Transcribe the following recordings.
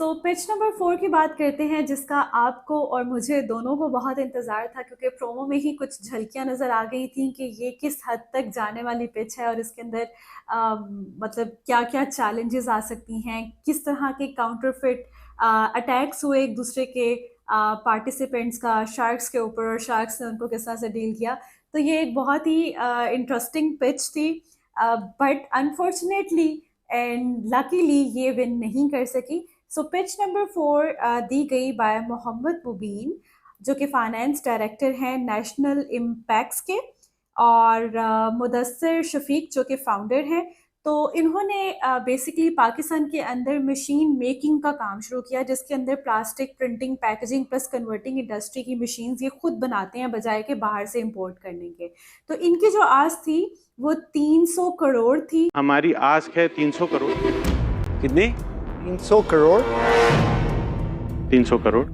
So pitch number 4 की बात करते हैं, जिसका आपको और मुझे दोनों को बहुत इंतज़ार था, क्योंकि प्रोमो में ही कुछ झलकियां नज़र आ गई थी कि ये किस हद तक जाने वाली पिच है और इसके अंदर मतलब क्या क्या चैलेंजेस आ सकती हैं, किस तरह के काउंटरफिट अटैक्स हुए एक दूसरे के पार्टिसिपेंट्स का शार्क्स के ऊपर, और शार्क्स ने उनको किस तरह से डील किया। तो ये एक बहुत ही इंटरेस्टिंग पिच थी, बट अनफॉर्चुनेटली एंड लकीली ये विन नहीं कर सकी। सो पिच नंबर 4 दी गई बाय मोहम्मद मुबीन, जो कि फाइनेंस डायरेक्टर हैं नेशनल इम्पैक्ट्स के, और मुदस्सिर शफीक जो कि फाउंडर हैं। तो इन्होंने बेसिकली पाकिस्तान के अंदर मशीन मेकिंग का काम शुरू किया, जिसके अंदर plastic printing, packaging plus converting industry की मशीन्स ये खुद बनाते हैं बजाय के बाहर से इंपोर्ट करने के। तो इनकी जो आस थी वो 300 करोड़ थी। हमारी आस्क है 300 करोड़। कितनी? 300 करोड़। 300 करोड़।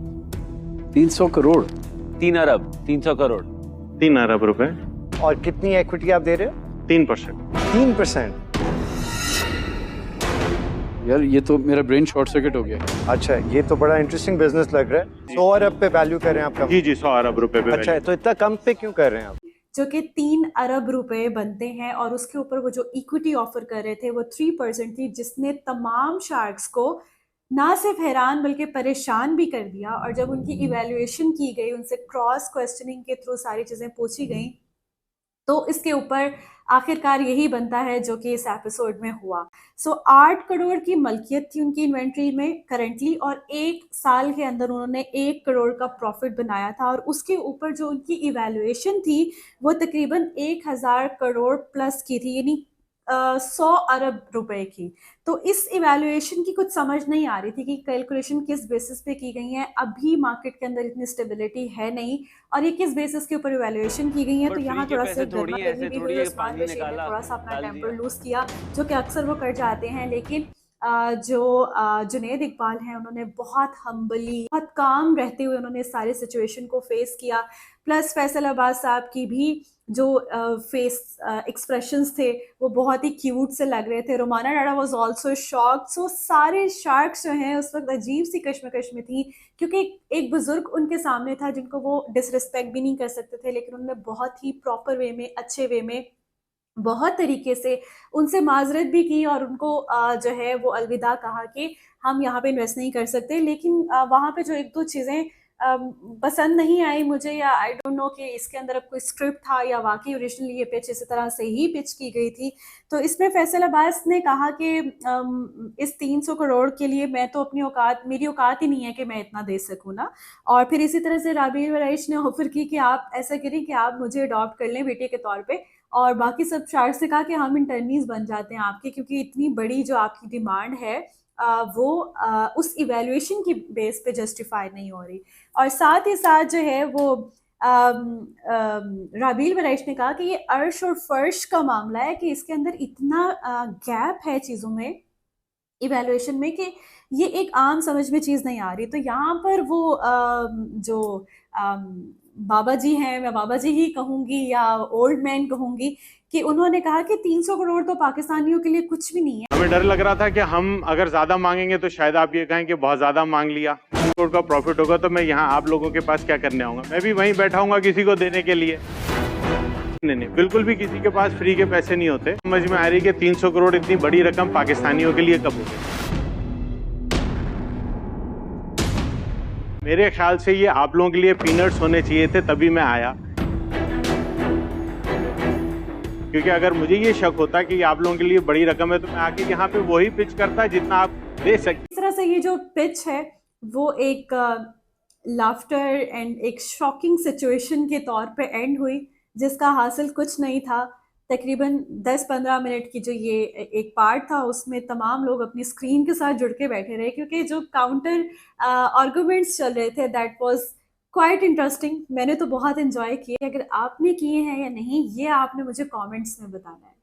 300 करोड़। 3 अरब 300 करोड़। 3 अरब रुपए। और कितनी इक्विटी आप दे रहे हो? 3%। 3%। यार ये तो मेरा ब्रेन शॉर्ट सर्किट हो गया। अच्छा, ये तो बड़ा इंटरेस्टिंग बिजनेस लग रहा है। 100 अरब पे वैल्यू कर रहे हैं आपका? जी 100 अरब रुपए पे। अच्छा है, तो इतना कम पे क्यों कर रहे हैं आप? जो कि 3 अरब रुपए बनते हैं, और उसके ऊपर वो जो इक्विटी ऑफर कर रहे थे वो 3% थी, जिसने तमाम शार्क्स को ना सिर्फ हैरान बल्कि परेशान भी कर दिया। और जब उनकी इवैल्यूएशन की गई, उनसे क्रॉस क्वेश्चनिंग के थ्रू सारी चीज़ें पूछी गई, तो इसके ऊपर आखिरकार यही बनता है जो कि इस एपिसोड में हुआ। सो 8 करोड़ की मलकियत थी उनकी इन्वेंट्री में करंटली, और 1 साल के अंदर उन्होंने 1 करोड़ का प्रॉफिट बनाया था। और उसके ऊपर जो उनकी इवैल्यूएशन थी वो तकरीबन 1000 करोड़ प्लस की थी, यानी 100 अरब रुपए की। तो इस इवैल्यूएशन की कुछ समझ नहीं आ रही थी कि कैलकुलेशन किस बेसिस पे की गई है। अभी मार्केट के अंदर इतनी स्टेबिलिटी है नहीं, और ये किस बेसिस के ऊपर इवैल्यूएशन की गई है। तो यहाँ थोड़ा सा गर्मा गर्मी भी हुई, उस्मान बशीर ने थोड़ा सा अपना टेम्पर लूज किया, जो कि अक्सर वो कर जाते हैं। लेकिन जो जुनैद इकबाल हैं, उन्होंने बहुत हम्बली, बहुत काम रहते हुए उन्होंने इस सारे सिचुएशन को फेस किया। प्लस फैसल अब्बास साहब की भी जो फेस एक्सप्रेशंस थे वो बहुत ही क्यूट से लग रहे थे। रोमाना डाडा वाज आल्सो शॉक्ड। सो सारे शार्क्स जो हैं उस वक्त अजीब सी कश्मकश में थी, क्योंकि एक बुजुर्ग उनके सामने था जिनको वो डिसरिस्पेक्ट भी नहीं कर सकते थे, लेकिन उन्होंने बहुत ही प्रॉपर वे में, अच्छे वे में, बहुत तरीके से उनसे माजरत भी की, और उनको जो है वो अलविदा कहा कि हम यहाँ पे इन्वेस्ट नहीं कर सकते। लेकिन वहाँ पे जो एक दो चीज़ें पसंद नहीं आई मुझे, या आई डोंट नो कि इसके अंदर अब कोई स्क्रिप्ट था या वाकई ओरिजिनली ये पिच इसी तरह से ही पिच की गई थी। तो इसमें फैसल अब्बास ने कहा कि इस 300 करोड़ के लिए मैं तो अपनी औकात, मेरी औकात ही नहीं है कि मैं इतना दे सकूँ ना। और फिर इसी तरह से राबील वराइश ने ऑफर की कि आप ऐसा करें कि आप मुझे अडॉप्ट कर लें बेटे के तौर पे, और बाकी सब शार्क्स से कहा कि हम इंटर्नीज बन जाते हैं आपके, क्योंकि इतनी बड़ी जो आपकी डिमांड है वो उस इवैल्यूएशन की बेस पे जस्टिफाई नहीं हो रही। और साथ ही साथ जो है वो राबील वरैश ने कहा कि ये अर्श और फर्श का मामला है, कि इसके अंदर इतना गैप है चीज़ों में, इवैल्यूएशन में, कि ये एक आम समझ में चीज़ नहीं आ रही। तो यहाँ पर वो जो बाबा जी हैं, मैं बाबा जी ही कहूँगी या ओल्ड मैन कहूँगी, कि उन्होंने कहा कि 300 करोड़ तो पाकिस्तानियों के लिए कुछ भी नहीं है। हमें डर लग रहा था कि हम अगर ज्यादा मांगेंगे तो शायद आप ये कहें कि बहुत ज्यादा मांग लिया, करोड़ का प्रॉफिट होगा तो मैं यहाँ आप लोगों के पास क्या करने आऊंगा? मैं भी वहीं बैठा हूँगा किसी को देने के लिए? नहीं, बिल्कुल भी किसी के पास फ्री के पैसे नहीं होते। समझ में आ रही कि 300 करोड़ इतनी बड़ी रकम पाकिस्तानियों के लिए कब होगी। मेरे ख्याल से ये आप लोगों के लिए पीनट्स होने चाहिए थे, तभी मैं आया। क्योंकि अगर मुझे ये शक होता कि आप लोगों के लिए बड़ी रकम है तो मैं आके यहाँ पे वही पिच करता जितना आप दे सकते। इस तरह से ये जो पिच है वो एक लाफ्टर एंड एक शॉकिंग सिचुएशन के तौर पे एंड हुई, जिसका हासिल कुछ नहीं था। तकरीबन 10-15 मिनट की जो ये एक पार्ट था, उसमें तमाम लोग अपनी स्क्रीन के साथ जुड़ के बैठे रहे, क्योंकि जो काउंटर आर्गुमेंट्स चल रहे थे दैट वाज क्वाइट इंटरेस्टिंग। मैंने तो बहुत एंजॉय किए। अगर आपने किए हैं या नहीं, ये आपने मुझे कमेंट्स में बताना है।